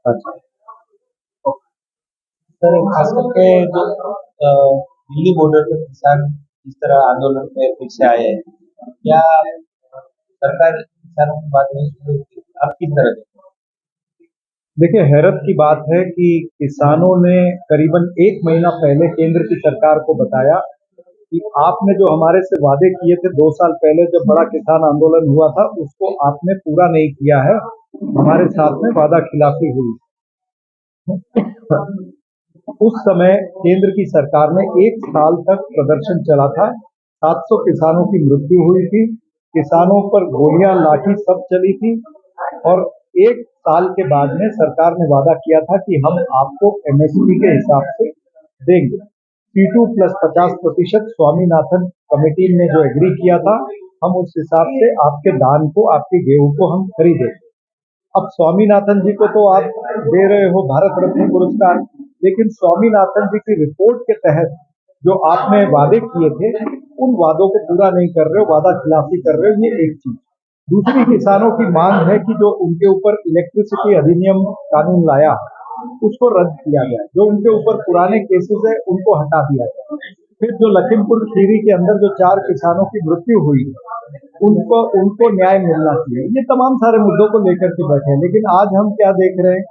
अच्छा। सर, खास करके जो दिल्ली बॉर्डर पे किसान इस तरह आंदोलन में फिर से आए हैं, क्या सरकार किसानों की बात नहीं सुन रही? आप किस तरह देखते देखिए, हैरत की बात है कि किसानों ने करीबन 1 महीना पहले केंद्र की सरकार को बताया कि आपने जो हमारे से वादे किए थे 2 साल पहले जब बड़ा किसान आंदोलन हुआ था, उसको आपने पूरा नहीं किया है। हमारे साथ में वादा खिलाफी हुई। उस समय केंद्र की सरकार ने 1 साल तक प्रदर्शन चला था। 700 किसानों की मृत्यु हुई थी। किसानों पर गोलियां, लाठी सब चली थी। और 1 साल के बाद में सरकार ने वादा किया था कि हम आपको एमएसपी के हिसाब से देंगे। P2 प्लस 50% स्वामीनाथन कमेटी ने जो एग्री किया था, हम उस हिसाब से आपके धान को, आपके गेहूं को हम खरीदेंगे। अब स्वामीनाथन जी को तो आप दे रहे हो भारत रत्न पुरस्कार, लेकिन स्वामीनाथन जी की रिपोर्ट के तहत जो आपने वादे किए थे, उन वादों को पूरा नहीं कर रहे हो, वादा खिलाफी कर रहे हो, ये एक चीज। दूसरी, किसानों की मांग है कि जो उनके ऊपर इलेक्ट्रिसिटी अधिनियम कानून लाया, उसको रद्द किया जाए। जो उनके ऊपर पुराने केसेस है, उनको हटा दिया जाए। फिर जो लखीमपुर खीरी के अंदर जो 4 किसानों की मृत्यु हुई, उनको उनको न्याय मिलना चाहिए। ये तमाम सारे मुद्दों को लेकर के बैठे हैं। लेकिन आज हम क्या देख रहे हैं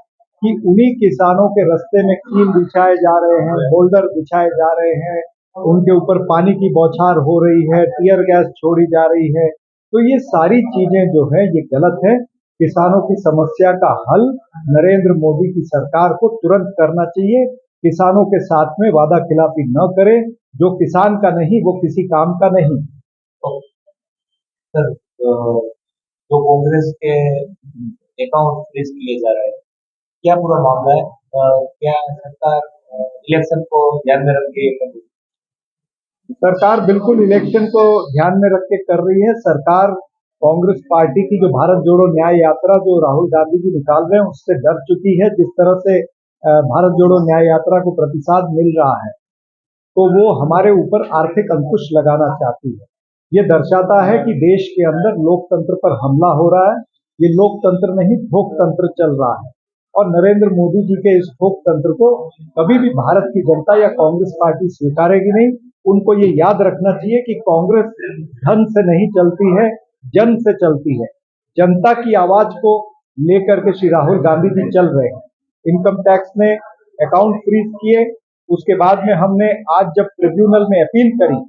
कि उन्हीं किसानों के रास्ते में कील बिछाए जा रहे हैं, बोल्डर बिछाए जा रहे हैं, उनके ऊपर पानी की बौछार हो रही है, टीयर गैस छोड़ी जा रही है। तो ये सारी चीजें जो है ये गलत है। किसानों की समस्या का हल नरेंद्र मोदी की सरकार को तुरंत करना चाहिए। किसानों के साथ में वादा खिलाफी न करे। जो किसान का नहीं वो किसी काम का नहीं। हो? सर, जो कांग्रेस के अकाउंट फ्रीज किए जा रहे हैं, क्या पूरा मामला है? क्या सरकार इलेक्शन को ध्यान में रख के कर रही सरकार बिल्कुल इलेक्शन को ध्यान में रख के कर रही है। सरकार कांग्रेस पार्टी की जो भारत जोड़ो न्याय यात्रा जो राहुल गांधी जी निकाल रहे हैं, उससे डर चुकी है। जिस तरह से भारत जोड़ो न्याय यात्रा को प्रतिसाद मिल रहा है, तो वो हमारे ऊपर आर्थिक अंकुश लगाना चाहती है। ये दर्शाता है कि देश के अंदर लोकतंत्र पर हमला हो रहा है। ये लोकतंत्र नहीं, थोकतंत्र चल रहा है। और नरेंद्र मोदी जी के इस थोकतंत्र को कभी भी भारत की जनता या कांग्रेस पार्टी स्वीकारेगी नहीं। उनको ये याद रखना चाहिए कि कांग्रेस धन से नहीं चलती है, जन से चलती है। जनता की आवाज को लेकर के श्री राहुल गांधी जी चल रहे हैं। इनकम टैक्स ने अकाउंट फ्रीज किए, उसके बाद में हमने आज जब ट्रिब्यूनल में अपील करी,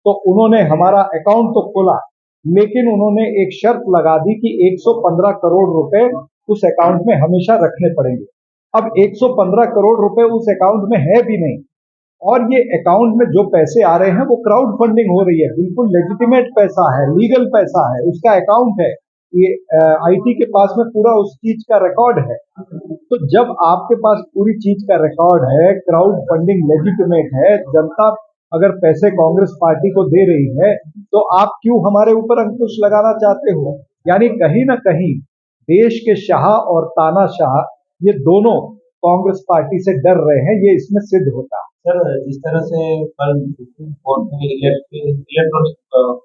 तो उन्होंने हमारा अकाउंट तो खोला, लेकिन उन्होंने एक शर्त लगा दी कि 115 करोड़ रुपए उस अकाउंट में हमेशा रखने पड़ेंगे। अब 115 करोड़ रुपए उस अकाउंट में है भी नहीं। और ये अकाउंट में जो पैसे आ रहे हैं वो क्राउड फंडिंग हो रही है। बिल्कुल लेजिटिमेट पैसा है, लीगल पैसा है, उसका अकाउंट है। ये आईटी के पास में पूरा उस चीज का रिकॉर्ड है। तो जब आपके पास पूरी चीज का रिकॉर्ड है, क्राउड फंडिंग लेजिटिमेट है, जनता अगर पैसे कांग्रेस पार्टी को दे रही है, तो आप क्यों हमारे ऊपर अंकुश लगाना चाहते हो? यानी कहीं ना कहीं देश के शाह और तानाशाह ये दोनों कांग्रेस पार्टी से डर रहे हैं। ये इसमें सिद्ध होता है। सर, जिस तरह से कल सुप्रीम कोर्ट में इलेक्ट्रॉनिक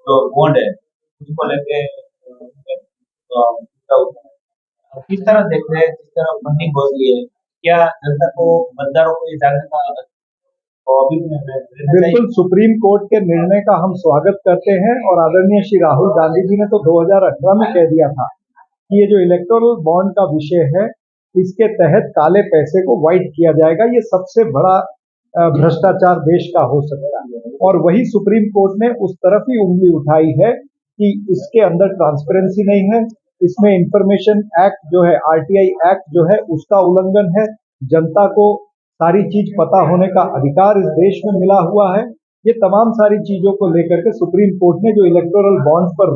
जो बॉन्ड है, उसको लेके मुद्दा उठा है। किस तरह देख रहे हैं, जिस तरह फंडिंग हो रही है, क्या जनता को, मतदारों को ये जानने का तो अभी भी रहना चाहिए? बिल्कुल, सुप्रीम कोर्ट के निर्णय का हम स्वागत करते हैं। और आदरणीय श्री राहुल गांधी जी ने तो 2018 में कह दिया था कि ये जो इलेक्टोरल बॉन्ड का विषय है, इसके तहत काले पैसे को व्हाइट किया जाएगा। ये सबसे बड़ा भ्रष्टाचार देश का हो सकता है। और वही सुप्रीम कोर्ट ने उस तरफ ही उंगली उठाई है कि इसके अंदर ट्रांसपेरेंसी नहीं है, इसमें इंफॉर्मेशन एक्ट जो है, आरटीआई एक्ट जो है, उसका उल्लंघन है। जनता को सारी चीज पता होने का अधिकार इस देश में मिला हुआ है। ये तमाम सारी चीजों को लेकर के सुप्रीम कोर्ट ने जो इलेक्टोरल बॉन्ड्स पर